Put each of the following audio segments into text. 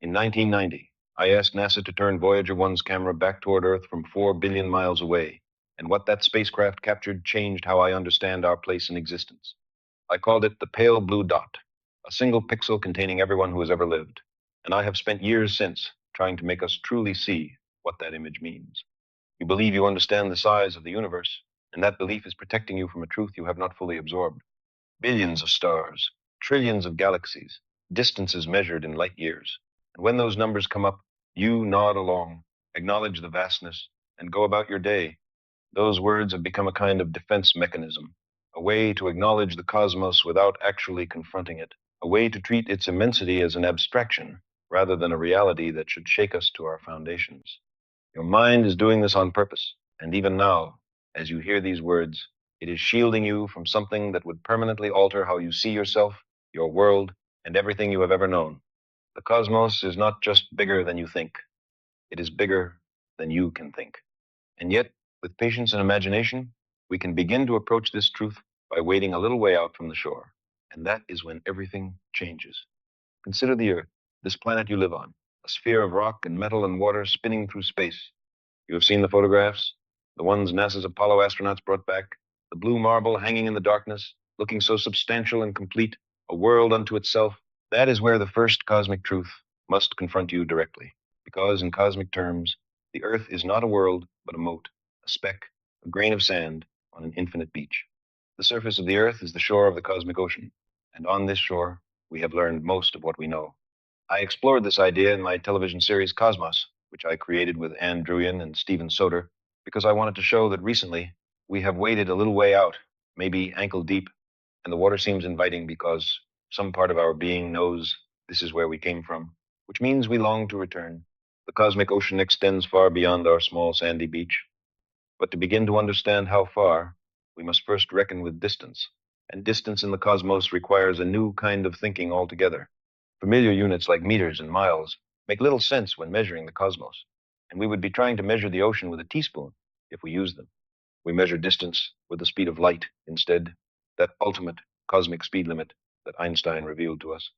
In 1990, I asked NASA to turn Voyager 1's camera back toward Earth from 4 billion miles away, and what that spacecraft captured changed how I understand our place in existence. I called it the pale blue dot, a single pixel containing everyone who has ever lived, and I have spent years since trying to make us truly see what that image means. You believe you understand the size of the universe, and that belief is protecting you from a truth you have not fully absorbed. Billions of stars, trillions of galaxies, distances measured in light years. And when those numbers come up, you nod along, acknowledge the vastness, and go about your day. Those words have become a kind of defense mechanism, a way to acknowledge the cosmos without actually confronting it, a way to treat its immensity as an abstraction rather than a reality that should shake us to our foundations. Your mind is doing this on purpose, and even now, as you hear these words, it is shielding you from something that would permanently alter how you see yourself, your world, and everything you have ever known. The cosmos is not just bigger than you think, it is bigger than you can think. And yet, with patience and imagination, we can begin to approach this truth by wading a little way out from the shore. And that is when everything changes. Consider the Earth, this planet you live on, a sphere of rock and metal and water spinning through space. You have seen the photographs, the ones NASA's Apollo astronauts brought back, the blue marble hanging in the darkness, looking so substantial and complete, a world unto itself. That is where the first cosmic truth must confront you directly. Because in cosmic terms, the Earth is not a world, but a mote, a speck, a grain of sand on an infinite beach. The surface of the Earth is the shore of the cosmic ocean, and on this shore, we have learned most of what we know. I explored this idea in my television series Cosmos, which I created with Ann Druyan and Stephen Soder, because I wanted to show that recently we have waded a little way out, maybe ankle deep, and the water seems inviting because some part of our being knows this is where we came from, which means we long to return. The cosmic ocean extends far beyond our small sandy beach. But to begin to understand how far, we must first reckon with distance. And distance in the cosmos requires a new kind of thinking altogether. Familiar units like meters and miles make little sense when measuring the cosmos, and we would be trying to measure the ocean with a teaspoon if we used them. We measure distance with the speed of light instead, that ultimate cosmic speed limit that Einstein revealed to us.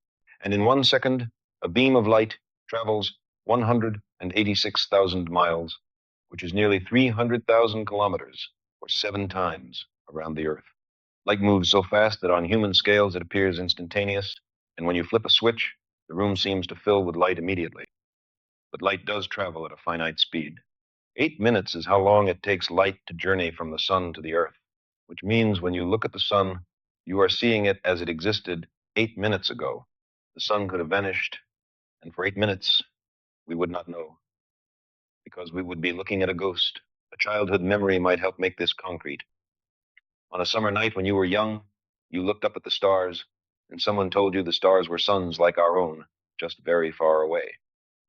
And in 1 second, a beam of light travels 186,000 miles, which is nearly 300,000 kilometers, or 7 times around the Earth. Light moves so fast that on human scales it appears instantaneous, and when you flip a switch, the room seems to fill with light immediately. But light does travel at a finite speed. 8 minutes is how long it takes light to journey from the sun to the Earth, which means when you look at the sun, you are seeing it as it existed 8 minutes ago. The sun could have vanished, and for 8 minutes, we would not know, because we would be looking at a ghost. A childhood memory might help make this concrete. On a summer night when you were young, you looked up at the stars, and someone told you the stars were suns like our own, just very far away.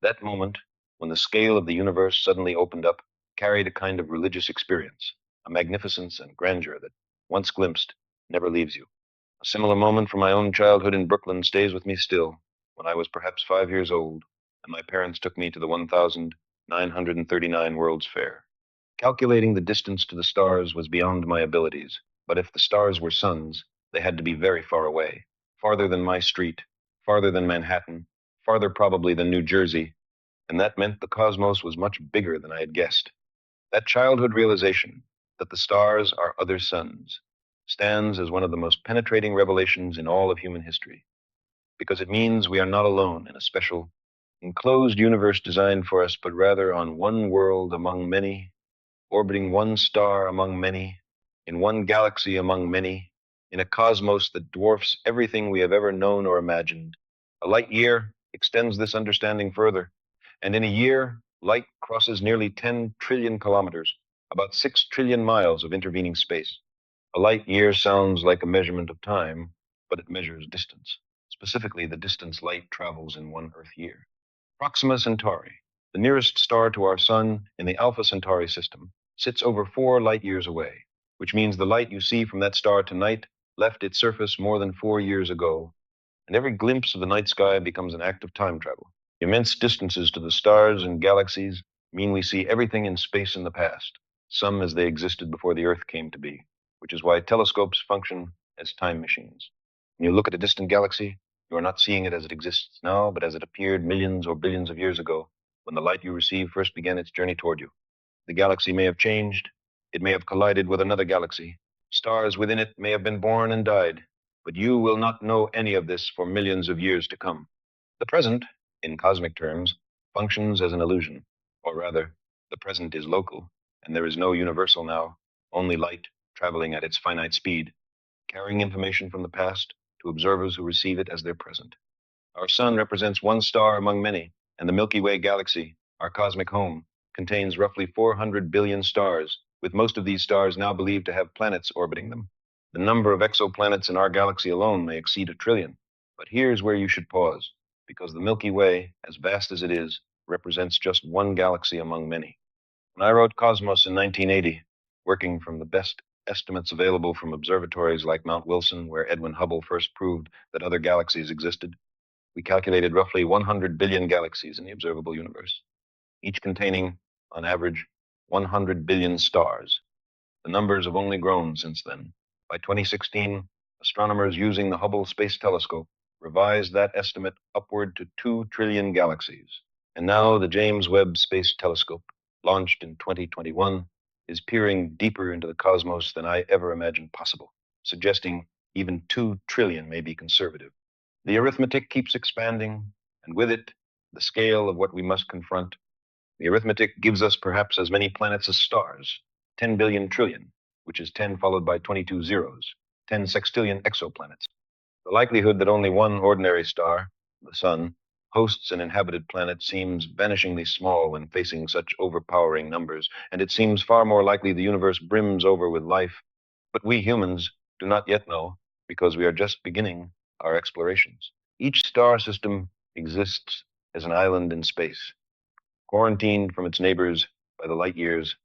That moment, when the scale of the universe suddenly opened up, carried a kind of religious experience, a magnificence and grandeur that, once glimpsed, never leaves you. A similar moment from my own childhood in Brooklyn stays with me still, when I was perhaps 5 years old, and my parents took me to the 1939 World's Fair. Calculating the distance to the stars was beyond my abilities, but if the stars were suns, they had to be very far away, farther than my street, farther than Manhattan, farther probably than New Jersey, and that meant the cosmos was much bigger than I had guessed. That childhood realization that the stars are other suns stands as one of the most penetrating revelations in all of human history, because it means we are not alone in a special, enclosed universe designed for us, but rather on one world among many, orbiting one star among many, in one galaxy among many, in a cosmos that dwarfs everything we have ever known or imagined. A light year extends this understanding further, and in a year, light crosses nearly 10 trillion kilometers, about 6 trillion miles of intervening space. A light year sounds like a measurement of time, but it measures distance, specifically the distance light travels in 1 Earth year. Proxima Centauri, the nearest star to our sun in the Alpha Centauri system, sits over 4 light years away, which means the light you see from that star tonight left its surface more than 4 years ago, and every glimpse of the night sky becomes an act of time travel. Immense distances to the stars and galaxies mean we see everything in space in the past, some as they existed before the Earth came to be, which is why telescopes function as time machines. When you look at a distant galaxy, You are not seeing it as it exists now, but as it appeared millions or billions of years ago, when the light you receive first began its journey toward you. The galaxy may have changed. It may have collided with another galaxy. Stars within it may have been born and died, but you will not know any of this for millions of years to come. The present, in cosmic terms, functions as an illusion, or rather, the present is local, and there is no universal now, only light traveling at its finite speed, carrying information from the past to observers who receive it as their present. Our sun represents one star among many, and the Milky Way galaxy, our cosmic home, contains roughly 400 billion stars, with most of these stars now believed to have planets orbiting them. The number of exoplanets in our galaxy alone may exceed 1 trillion. But here's where you should pause, because the Milky Way, as vast as it is, represents just one galaxy among many. When I wrote Cosmos in 1980, working from the best estimates available from observatories like Mount Wilson, where Edwin Hubble first proved that other galaxies existed, we calculated roughly 100 billion galaxies in the observable universe, each containing, on average, 100 billion stars. The numbers have only grown since then. By 2016, astronomers using the Hubble Space Telescope revised that estimate upward to 2 trillion galaxies. And now the James Webb Space Telescope, launched in 2021, is peering deeper into the cosmos than I ever imagined possible, suggesting even 2 trillion may be conservative. The arithmetic keeps expanding, and with it, the scale of what we must confront. The arithmetic gives us perhaps as many planets as stars, 10 billion trillion, which is 10 followed by 22 zeros, 10 sextillion exoplanets. The likelihood that only one ordinary star, the Sun, hosts an inhabited planet seems vanishingly small when facing such overpowering numbers, and it seems far more likely the universe brims over with life. But we humans do not yet know, because we are just beginning our explorations. Each star system exists as an island in space, quarantined from its neighbors by the light years,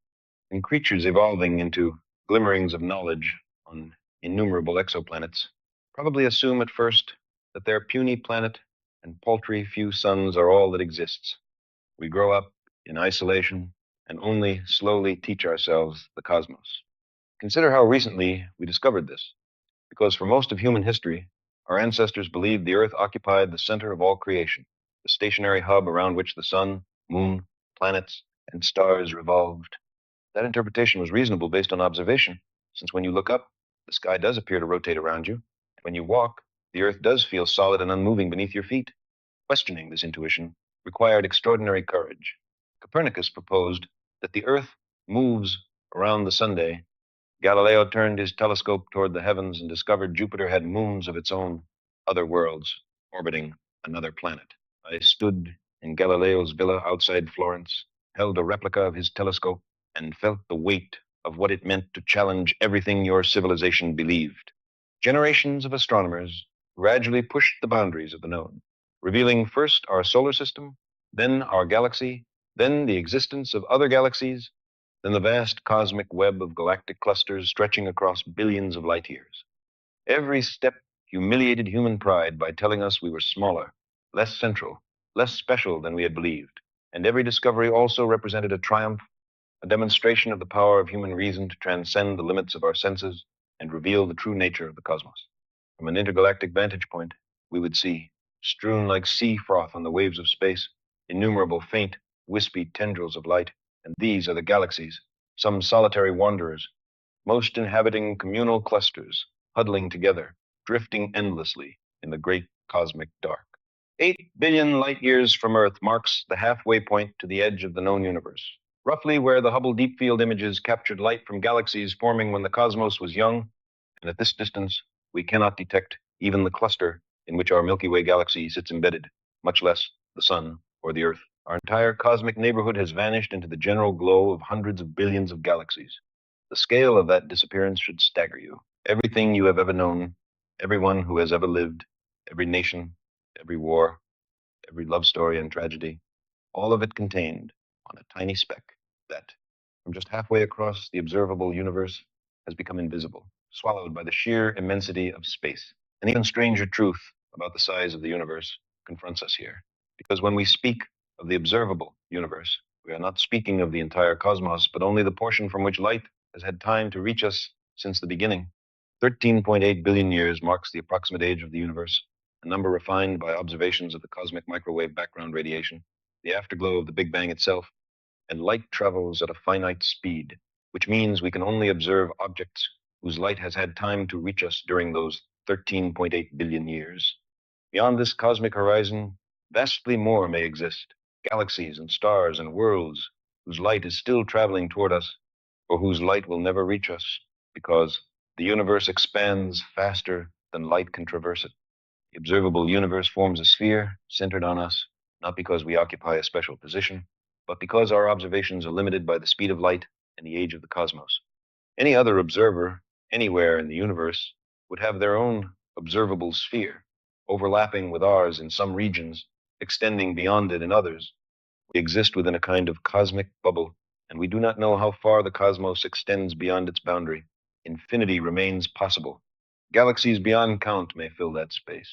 and creatures evolving into glimmerings of knowledge on innumerable exoplanets probably assume at first that their puny planet and paltry few suns are all that exists. We grow up in isolation and only slowly teach ourselves the cosmos. Consider how recently we discovered this, because for most of human history, our ancestors believed the Earth occupied the center of all creation, the stationary hub around which the sun, moon, planets, and stars revolved. That interpretation was reasonable based on observation, since when you look up, the sky does appear to rotate around you. When you walk, the Earth does feel solid and unmoving beneath your feet. Questioning this intuition required extraordinary courage. Copernicus proposed that the Earth moves around the Sunday. Galileo turned his telescope toward the heavens and discovered Jupiter had moons of its own, other worlds, orbiting another planet. I stood in Galileo's villa outside Florence, held a replica of his telescope, and felt the weight of what it meant to challenge everything your civilization believed. Generations of astronomers gradually pushed the boundaries of the known, revealing first our solar system, then our galaxy, then the existence of other galaxies, then the vast cosmic web of galactic clusters stretching across billions of light years. Every step humiliated human pride by telling us we were smaller, less central, less special than we had believed. And every discovery also represented a triumph, a demonstration of the power of human reason to transcend the limits of our senses and reveal the true nature of the cosmos. From an intergalactic vantage point, we would see, strewn like sea froth on the waves of space, innumerable faint, wispy tendrils of light. And these are the galaxies, some solitary wanderers, most inhabiting communal clusters, huddling together, drifting endlessly in the great cosmic dark. 8 billion light years from Earth marks the halfway point to the edge of the known universe, roughly where the Hubble Deep Field images captured light from galaxies forming when the cosmos was young. And at this distance, we cannot detect even the cluster in which our Milky Way galaxy sits embedded, much less the sun or the Earth. Our entire cosmic neighborhood has vanished into the general glow of hundreds of billions of galaxies. The scale of that disappearance should stagger you. Everything you have ever known, everyone who has ever lived, every nation, every war, every love story and tragedy, all of it contained on a tiny speck that, from just halfway across the observable universe, has become invisible, swallowed by the sheer immensity of space. An even stranger truth about the size of the universe confronts us here, because when we speak of the observable universe, we are not speaking of the entire cosmos, but only the portion from which light has had time to reach us since the beginning. 13.8 billion years marks the approximate age of the universe, a number refined by observations of the cosmic microwave background radiation, the afterglow of the Big Bang itself, and light travels at a finite speed, which means we can only observe objects whose light has had time to reach us during those 13.8 billion years. Beyond this cosmic horizon, vastly more may exist, galaxies and stars and worlds whose light is still traveling toward us, or whose light will never reach us, because the universe expands faster than light can traverse it. The observable universe forms a sphere centered on us, not because we occupy a special position, but because our observations are limited by the speed of light and the age of the cosmos. Any other observer, anywhere in the universe, would have their own observable sphere, overlapping with ours in some regions, extending beyond it in others. We exist within a kind of cosmic bubble, and we do not know how far the cosmos extends beyond its boundary. Infinity remains possible. Galaxies beyond count may fill that space.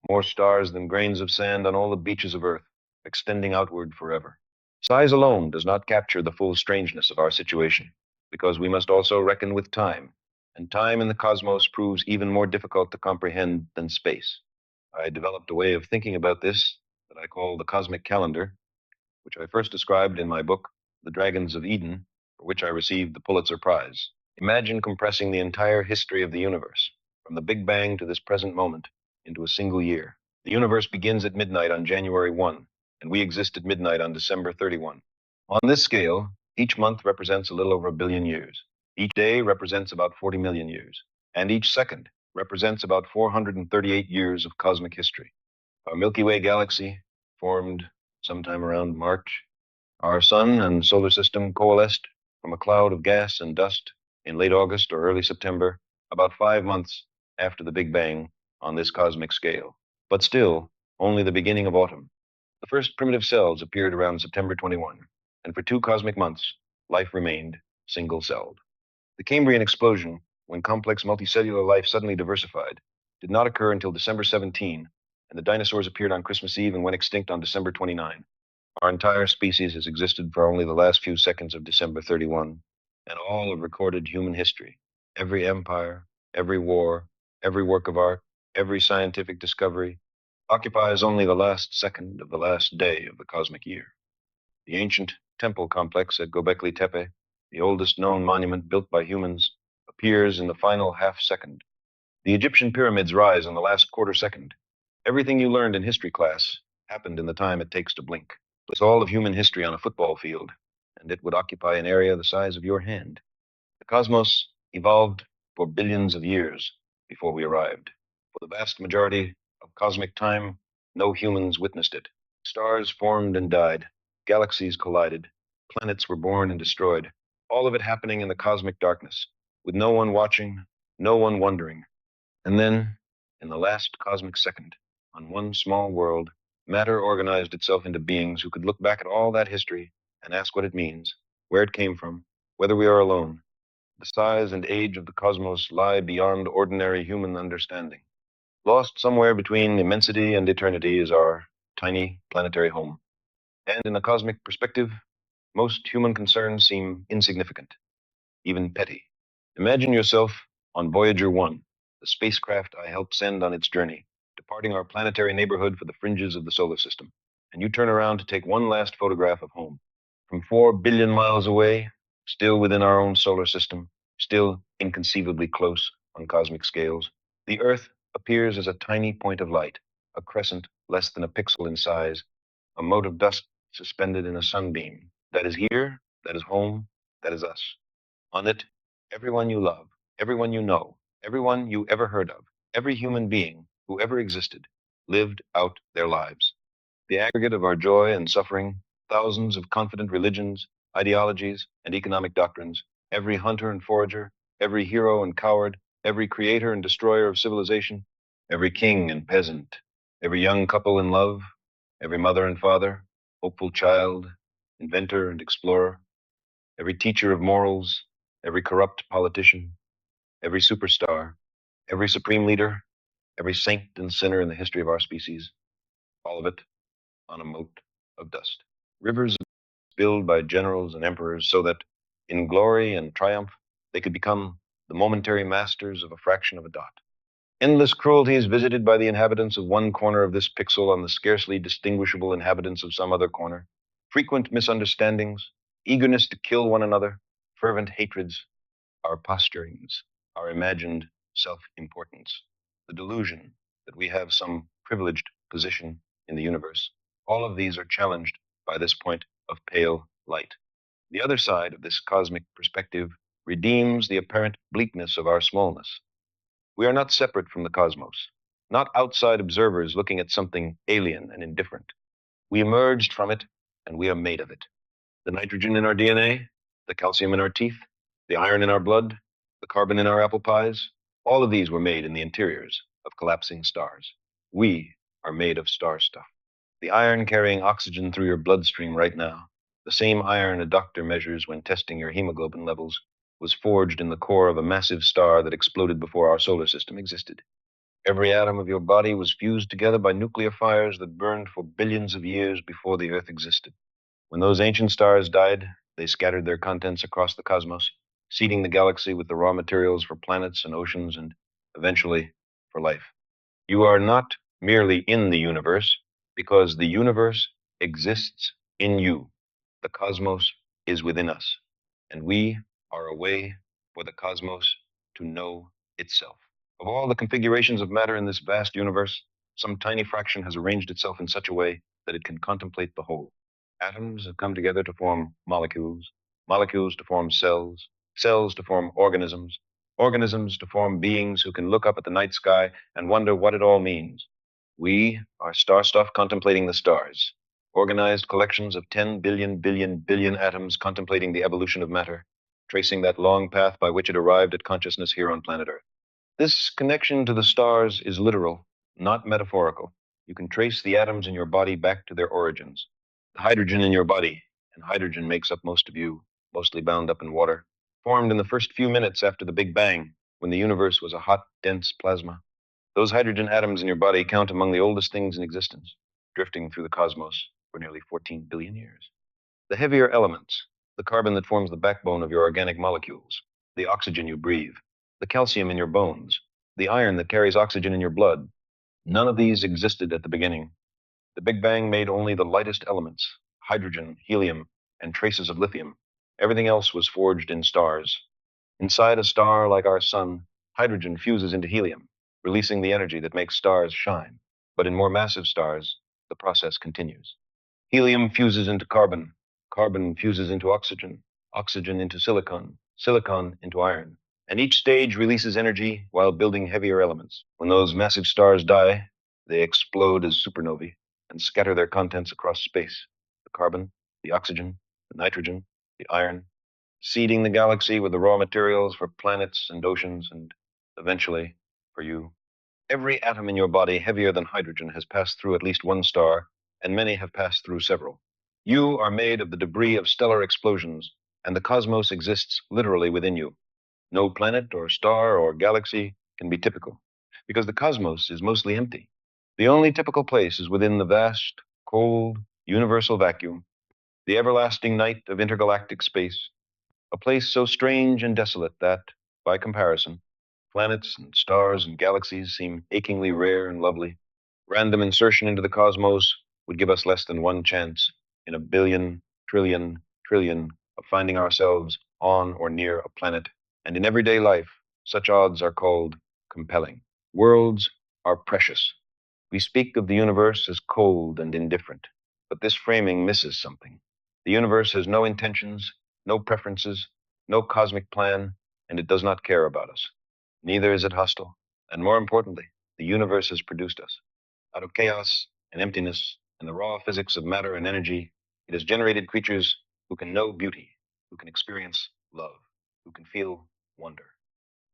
More stars than grains of sand on all the beaches of Earth, extending outward forever. Size alone does not capture the full strangeness of our situation, because we must also reckon with time, and time in the cosmos proves even more difficult to comprehend than space. I developed a way of thinking about this that I call the cosmic calendar, which I first described in my book, The Dragons of Eden, for which I received the Pulitzer Prize. Imagine compressing the entire history of the universe, from the Big Bang to this present moment, into a single year. The universe begins at midnight on January 1, and we exist at midnight on December 31. On this scale, each month represents a little over a billion years. Each day represents about 40 million years, and each second represents about 438 years of cosmic history. Our Milky Way galaxy, formed sometime around March, our sun and solar system coalesced from a cloud of gas and dust in late August or early September, about 5 months after the Big Bang on this cosmic scale. But still, only the beginning of autumn. The first primitive cells appeared around September 21, and for 2 cosmic months, life remained single-celled. The Cambrian explosion, when complex multicellular life suddenly diversified, did not occur until December 17, and the dinosaurs appeared on Christmas Eve and went extinct on December 29. Our entire species has existed for only the last few seconds of December 31, and all of recorded human history, every empire, every war, every work of art, every scientific discovery, occupies only the last second of the last day of the cosmic year. The ancient temple complex at Göbekli Tepe, the oldest known monument built by humans, appears in the final half second. The Egyptian pyramids rise in the last quarter second. Everything you learned in history class happened in the time it takes to blink. Place all of human history on a football field, and it would occupy an area the size of your hand. The cosmos evolved for billions of years before we arrived. For the vast majority of cosmic time, no humans witnessed it. Stars formed and died, galaxies collided, planets were born and destroyed, all of it happening in the cosmic darkness, with no one watching, no one wondering. And then, in the last cosmic second, on one small world, matter organized itself into beings who could look back at all that history and ask what it means, where it came from, whether we are alone. The size and age of the cosmos lie beyond ordinary human understanding. Lost somewhere between immensity and eternity is our tiny planetary home. And in a cosmic perspective, most human concerns seem insignificant, even petty. Imagine yourself on Voyager 1, the spacecraft I helped send on its journey, departing our planetary neighborhood for the fringes of the solar system. And you turn around to take one last photograph of home. From 4 billion miles away, still within our own solar system, still inconceivably close on cosmic scales, the Earth appears as a tiny point of light, a crescent less than a pixel in size, a mote of dust suspended in a sunbeam. That is here, that is home, that is us. On it, everyone you love, everyone you know, everyone you ever heard of, every human being who ever existed, lived out their lives. The aggregate of our joy and suffering, thousands of confident religions, ideologies, and economic doctrines, every hunter and forager, every hero and coward, every creator and destroyer of civilization, every king and peasant, every young couple in love, every mother and father, hopeful child, inventor and explorer, every teacher of morals, every corrupt politician, every superstar, every supreme leader, every saint and sinner in the history of our species, all of it on a mote of dust. Rivers spilled by generals and emperors so that, in glory and triumph, they could become the momentary masters of a fraction of a dot. Endless cruelties visited by the inhabitants of one corner of this pixel on the scarcely distinguishable inhabitants of some other corner. Frequent misunderstandings, eagerness to kill one another, fervent hatreds, our posturings, our imagined self importance, the delusion that we have some privileged position in the universe. All of these are challenged by this point of pale light. The other side of this cosmic perspective redeems the apparent bleakness of our smallness. We are not separate from the cosmos, not outside observers looking at something alien and indifferent. We emerged from it, and we are made of it. The nitrogen in our DNA, the calcium in our teeth, the iron in our blood, the carbon in our apple pies, all of these were made in the interiors of collapsing stars. We are made of star stuff. The iron carrying oxygen through your bloodstream right now, the same iron a doctor measures when testing your hemoglobin levels, was forged in the core of a massive star that exploded before our solar system existed. Every atom of your body was fused together by nuclear fires that burned for billions of years before the Earth existed. When those ancient stars died, they scattered their contents across the cosmos, seeding the galaxy with the raw materials for planets and oceans and eventually for life. You are not merely in the universe because the universe exists in you. The cosmos is within us, and we are a way for the cosmos to know itself. Of all the configurations of matter in this vast universe, some tiny fraction has arranged itself in such a way that it can contemplate the whole. Atoms have come together to form molecules, molecules to form cells, cells to form organisms, organisms to form beings who can look up at the night sky and wonder what it all means. We are star stuff contemplating the stars, organized collections of 10 billion atoms contemplating the evolution of matter, tracing that long path by which it arrived at consciousness here on planet Earth. This connection to the stars is literal, not metaphorical. You can trace the atoms in your body back to their origins. The hydrogen in your body, and hydrogen makes up most of you, mostly bound up in water, formed in the first few minutes after the Big Bang, when the universe was a hot, dense plasma. Those hydrogen atoms in your body count among the oldest things in existence, drifting through the cosmos for nearly 14 billion years. The heavier elements, the carbon that forms the backbone of your organic molecules, the oxygen you breathe, the calcium in your bones, the iron that carries oxygen in your blood, none of these existed at the beginning. The Big Bang made only the lightest elements, hydrogen, helium, and traces of lithium. Everything else was forged in stars. Inside a star like our sun, hydrogen fuses into helium, releasing the energy that makes stars shine. But in more massive stars, the process continues. Helium fuses into carbon, carbon fuses into oxygen, oxygen into silicon, silicon into iron. And each stage releases energy while building heavier elements. When those massive stars die, they explode as supernovae and scatter their contents across space. The carbon, the oxygen, the nitrogen, the iron, seeding the galaxy with the raw materials for planets and oceans and eventually for you. Every atom in your body heavier than hydrogen has passed through at least one star, and many have passed through several. You are made of the debris of stellar explosions, and the cosmos exists literally within you. No planet or star or galaxy can be typical, because the cosmos is mostly empty. The only typical place is within the vast, cold, universal vacuum, the everlasting night of intergalactic space, a place so strange and desolate that, by comparison, planets and stars and galaxies seem achingly rare and lovely. Random insertion into the cosmos would give us less than one chance in a billion, trillion of finding ourselves on or near a planet. And in everyday life, such odds are called compelling. Worlds are precious. We speak of the universe as cold and indifferent, but this framing misses something. The universe has no intentions, no preferences, no cosmic plan, and it does not care about us. Neither is it hostile. And more importantly, the universe has produced us. Out of chaos and emptiness and the raw physics of matter and energy, it has generated creatures who can know beauty, who can experience love, who can feel wonder.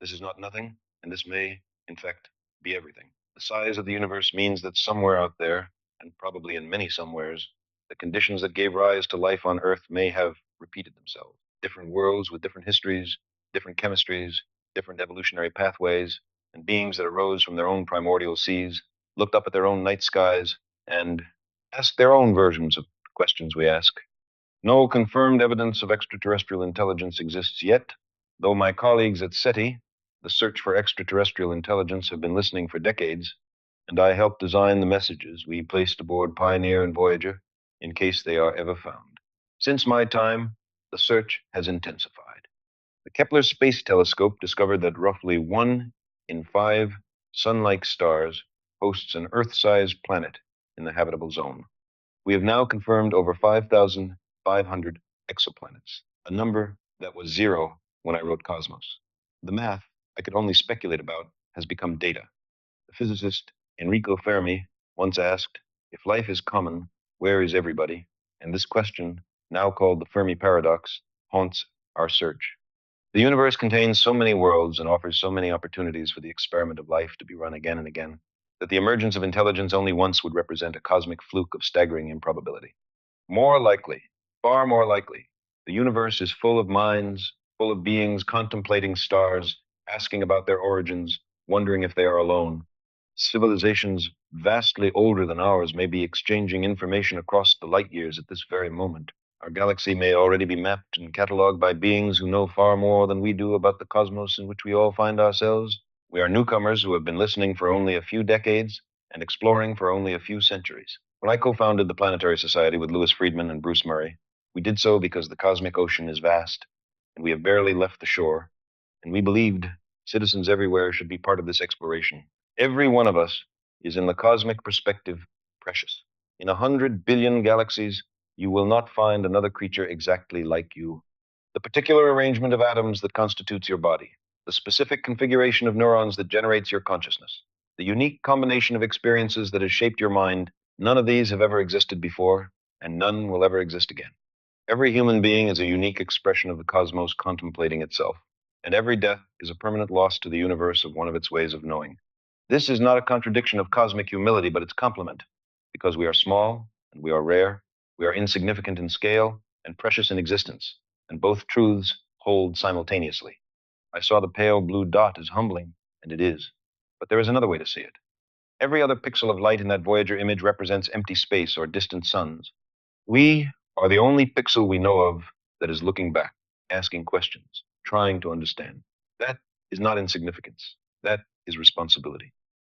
This is not nothing, and this may, in fact, be everything. The size of the universe means that somewhere out there, and probably in many somewheres, the conditions that gave rise to life on Earth may have repeated themselves. Different worlds with different histories, different chemistries, different evolutionary pathways, and beings that arose from their own primordial seas, looked up at their own night skies, and asked their own versions of the questions we ask. No confirmed evidence of extraterrestrial intelligence exists yet, though my colleagues at SETI, the search for extraterrestrial intelligence have been listening for decades, and I helped design the messages we placed aboard Pioneer and Voyager in case they are ever found. Since my time, the search has intensified. The Kepler Space Telescope discovered that roughly 1 in 5 sun-like stars hosts an Earth-sized planet in the habitable zone. We have now confirmed over 5,500 exoplanets, a number that was zero when I wrote Cosmos. The math I could only speculate about has become data. The physicist Enrico Fermi once asked, if life is common, where is everybody? And this question, now called the Fermi paradox, haunts our search. The universe contains so many worlds and offers so many opportunities for the experiment of life to be run again and again that the emergence of intelligence only once would represent a cosmic fluke of staggering improbability. More likely, far more likely, the universe is full of minds, full of beings contemplating stars, asking about their origins, wondering if they are alone. Civilizations vastly older than ours may be exchanging information across the light years at this very moment. Our galaxy may already be mapped and cataloged by beings who know far more than we do about the cosmos in which we all find ourselves. We are newcomers who have been listening for only a few decades and exploring for only a few centuries. When I co-founded the Planetary Society with Louis Friedman and Bruce Murray, we did so because the cosmic ocean is vast, and we have barely left the shore, and we believed citizens everywhere should be part of this exploration. Every one of us is in the cosmic perspective precious. In 100 billion galaxies, you will not find another creature exactly like you. The particular arrangement of atoms that constitutes your body, the specific configuration of neurons that generates your consciousness, the unique combination of experiences that has shaped your mind, none of these have ever existed before, and none will ever exist again. Every human being is a unique expression of the cosmos contemplating itself, and every death is a permanent loss to the universe of one of its ways of knowing. This is not a contradiction of cosmic humility, but its complement, because we are small and we are rare, we are insignificant in scale and precious in existence, and both truths hold simultaneously. I saw the pale blue dot as humbling, and it is, but there is another way to see it. Every other pixel of light in that Voyager image represents empty space or distant suns. We are the only pixel we know of that is looking back, asking questions, trying to understand. That is not insignificance. That is responsibility.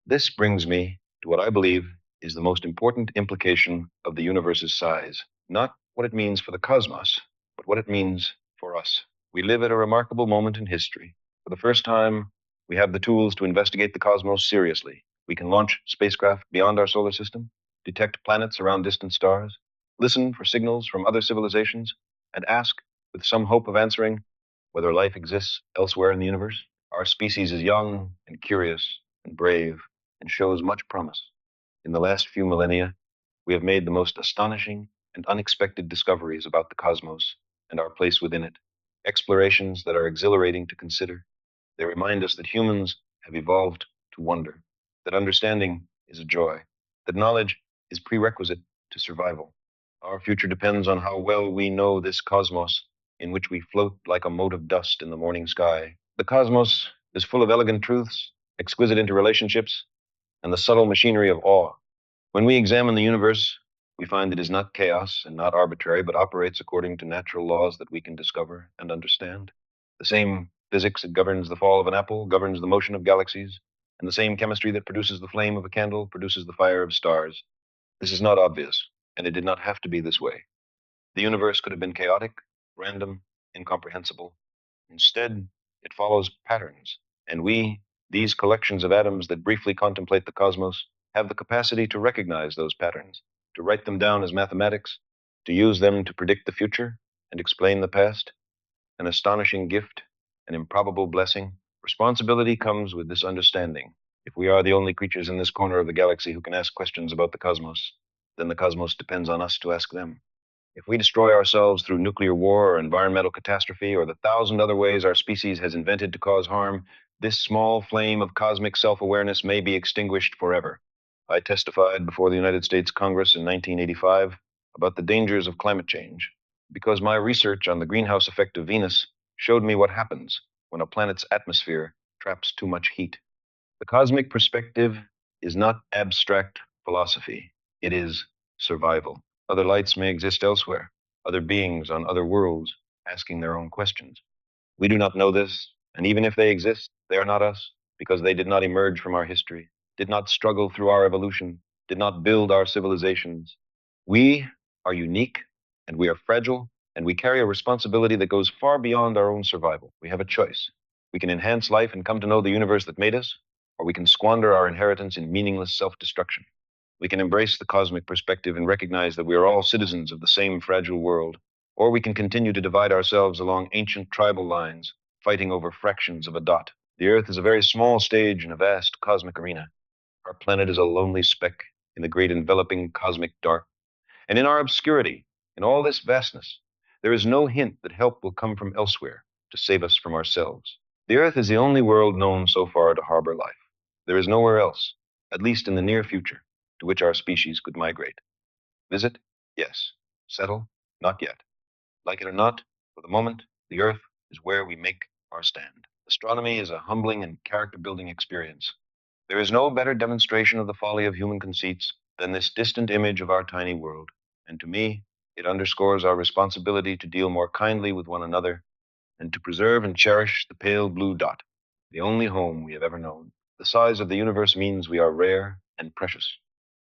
This brings me to what I believe is the most important implication of the universe's size. Not what it means for the cosmos, but what it means for us. We live at a remarkable moment in history. For the first time, we have the tools to investigate the cosmos seriously. We can launch spacecraft beyond our solar system, detect planets around distant stars, listen for signals from other civilizations, and ask, with some hope of answering, whether life exists elsewhere in the universe. Our species is young and curious and brave and shows much promise. In the last few millennia, we have made the most astonishing and unexpected discoveries about the cosmos and our place within it, explorations that are exhilarating to consider. They remind us that humans have evolved to wonder, that understanding is a joy, that knowledge is prerequisite to survival. Our future depends on how well we know this cosmos in which we float like a mote of dust in the morning sky. The cosmos is full of elegant truths, exquisite interrelationships, and the subtle machinery of awe. When we examine the universe, we find it is not chaos and not arbitrary, but operates according to natural laws that we can discover and understand. The same physics that governs the fall of an apple governs the motion of galaxies, and the same chemistry that produces the flame of a candle produces the fire of stars. This is not obvious, and it did not have to be this way. The universe could have been chaotic, random, incomprehensible. Instead, it follows patterns, and we, these collections of atoms that briefly contemplate the cosmos, have the capacity to recognize those patterns, to write them down as mathematics, to use them to predict the future and explain the past. An astonishing gift, an improbable blessing. Responsibility comes with this understanding. If we are the only creatures in this corner of the galaxy who can ask questions about the cosmos, then the cosmos depends on us to ask them. If we destroy ourselves through nuclear war or environmental catastrophe or the thousand other ways our species has invented to cause harm, this small flame of cosmic self-awareness may be extinguished forever. I testified before the United States Congress in 1985 about the dangers of climate change because my research on the greenhouse effect of Venus showed me what happens when a planet's atmosphere traps too much heat. The cosmic perspective is not abstract philosophy. It is survival. Other lights may exist elsewhere, other beings on other worlds asking their own questions. We do not know this, And even if they exist, they are not us, because they did not emerge from our history, did not struggle through our evolution, did not build our civilizations. We are unique, and we are fragile, and we carry a responsibility that goes far beyond our own survival. We have a choice. We can enhance life and come to know the universe that made us, or we can squander our inheritance in meaningless self destruction. We can embrace the cosmic perspective and recognize that we are all citizens of the same fragile world, or we can continue to divide ourselves along ancient tribal lines, fighting over fractions of a dot. The Earth is a very small stage in a vast cosmic arena. Our planet is a lonely speck in the great enveloping cosmic dark. And in our obscurity, in all this vastness, there is no hint that help will come from elsewhere to save us from ourselves. The Earth is the only world known so far to harbor life. There is nowhere else, at least in the near future, to which our species could migrate. Visit? Yes. Settle? Not yet. Like it or not, for the moment, the Earth is where we make our stand. Astronomy is a humbling and character building experience. There is no better demonstration of the folly of human conceits than this distant image of our tiny world. And to me, it underscores our responsibility to deal more kindly with one another and to preserve and cherish the pale blue dot, the only home we have ever known. The size of the universe means we are rare and precious.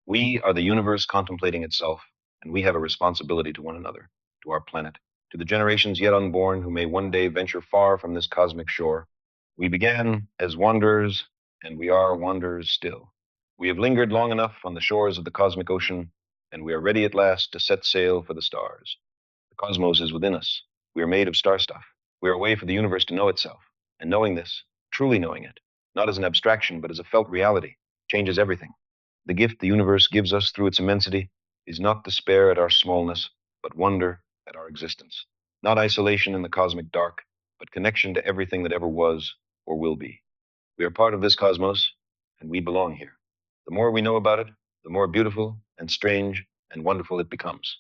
We are the universe contemplating itself, and we have a responsibility to one another, to our planet, to the generations yet unborn who may one day venture far from this cosmic shore. We began as wanderers, and we are wanderers still. We have lingered long enough on the shores of the cosmic ocean, and we are ready at last to set sail for the stars. The cosmos is within us. We are made of star stuff. We are a way for the universe to know itself. And knowing this, truly knowing it, not as an abstraction, but as a felt reality, changes everything. The gift the universe gives us through its immensity is not despair at our smallness, but wonder at our existence. Not isolation in the cosmic dark, but connection to everything that ever was or will be. We are part of this cosmos, and we belong here. The more we know about it, the more beautiful and strange and wonderful it becomes.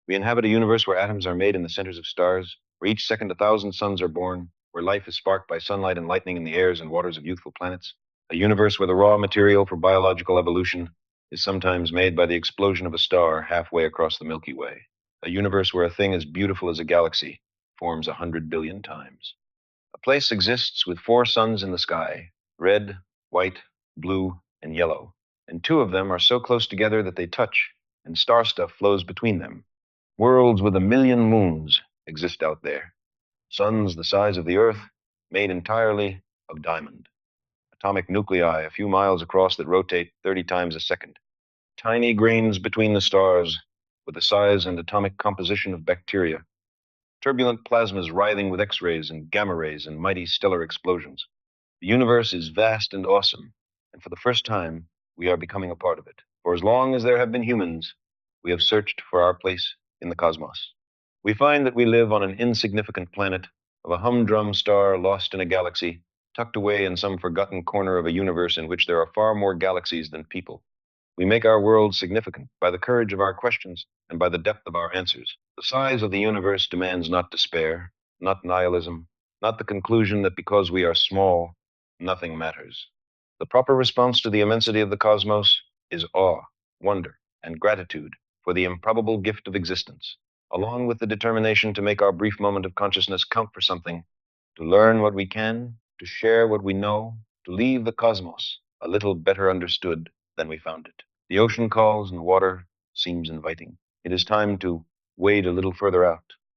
We inhabit a universe where atoms are made in the centers of stars, where each second 1,000 suns are born, where life is sparked by sunlight and lightning in the airs and waters of youthful planets. A universe where the raw material for biological evolution is sometimes made by the explosion of a star halfway across the Milky Way. A universe where a thing as beautiful as a galaxy forms 100 billion times. A place exists with 4 suns in the sky, red, white, blue, and yellow, and 2 of them are so close together that they touch, and star stuff flows between them. Worlds with 1 million moons exist out there. Suns the size of the Earth, made entirely of diamond. Atomic nuclei a few miles across that rotate 30 times a second. Tiny grains between the stars, with the size and atomic composition of bacteria. Turbulent plasmas writhing with X-rays and gamma rays and mighty stellar explosions. The universe is vast and awesome, and for the first time, we are becoming a part of it. For as long as there have been humans, we have searched for our place in the cosmos. We find that we live on an insignificant planet of a humdrum star lost in a galaxy, tucked away in some forgotten corner of a universe in which there are far more galaxies than people. We make our world significant by the courage of our questions and by the depth of our answers. The size of the universe demands not despair, not nihilism, not the conclusion that because we are small, nothing matters. The proper response to the immensity of the cosmos is awe, wonder, and gratitude for the improbable gift of existence, along with the determination to make our brief moment of consciousness count for something, to learn what we can, to share what we know, to leave the cosmos a little better understood than we found it. The ocean calls and the water seems inviting. It is time to wade a little further out.